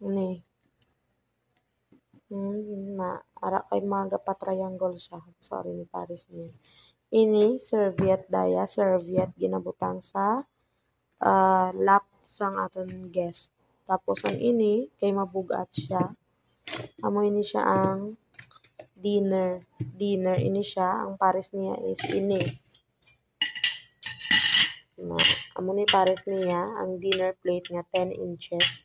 Ni. Na ara kay mga pa-triangle siya. Sorry ni Paris niya. Ini serviette daya, serviette ginabutang sa lap sang aton guest. Tapos ang ini kay mabugat siya. Amo ini siya ang dinner. Dinner ini siya ang Paris niya is ini. Amo ni Paris niya ang dinner plate nga 10 inches.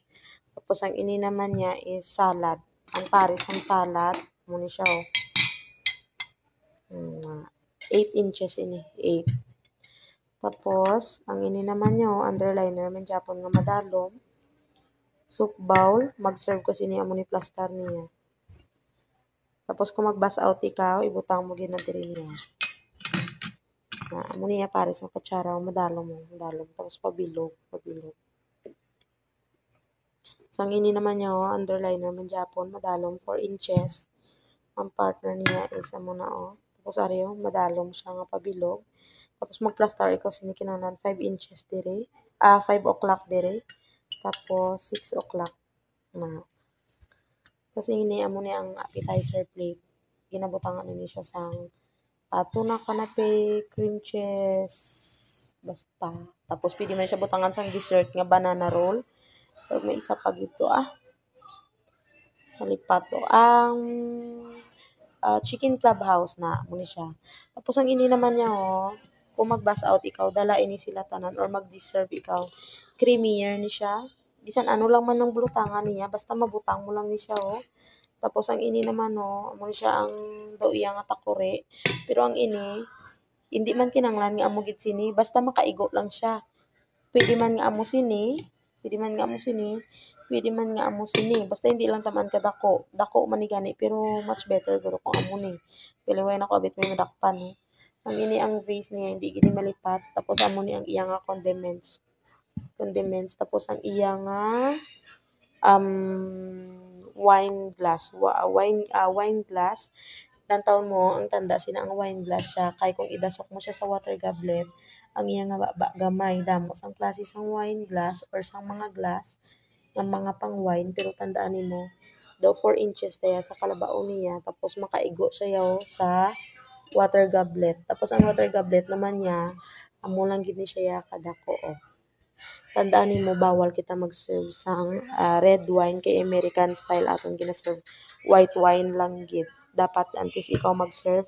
Tapos ang ini naman niya is salad. Ang Paris ang salad, amo ni siya 8 inches ini, 8. Tapos ang ini naman niya underliner man Japon nga madalom. Soup bowl, mag-serve ko sini amo ni plaster niya. Tapos kung mag-bus out ikaw, ibutang mo gid na diri niya. Amo niya Paris ang kutsara, madalom. Tapos pabilog. Sang ini naman niya underliner man Japon, madalom 4 inches. Ang partner niya is amo na Tapos ariyo, madalom siya nga pabilog. Tapos mag-plaster ikaw sini kinahanglan 5 inches diri. 5 o'clock diri. Tapos 6 o'clock na. Kasi ini amo ni ang appetizer plate. Ginabutangan ni siya sang tuna kanape, cream cheese, basta. Tapos pwede man siya butangan sang dessert nga banana roll. Pero may isa pa gito nalipat ang chicken clubhouse na muna siya. Tapos ang ini naman niya kung mag-bus out ikaw, dala ini sila tanan or mag-deserve ikaw. Creamier ni siya. Bisan ano lang man ng bulutangan niya, basta mabutang mo lang ni siya Tapos ang ini naman amo siya ang daw iya nga takore. Pero ang ini hindi man kinanglan nga amo gid sini, basta makaigo lang siya. Pwede man nga amo sini, basta hindi lang taman ka dako. Dako man ni gani pero much better guro kung amo ni. Pero way nako abit may madakpan Ang ini ang vase niya hindi gid malipat. Tapos amo ni ang iya nga condiments. Tapos ang iya nga wine glass. Wine glass. Tantawon mo ang tanda sina ang wine glass siya kay kung idasok mo siya sa water goblet, ang iya nga gamay damo sang klase sang wine glass or sang mga glass ng mga pang wine pero tandaan nimo daw 4 inches daya sa kalabaw niya tapos makaigo siya sa water goblet. Tapos ang water goblet naman niya amo lang gid ni siya kadako Tandaan nimo bawal kita mag-serve sang red wine kay American style aton gina-serve. White wine lang gid. Dapat antes ikaw mag-serve,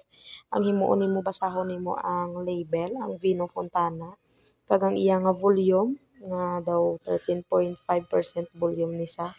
ang himuon nimo basahon nimo ang label, ang Vino Fontana. Kag ang iya nga volume nga daw 13.5% volume ni sa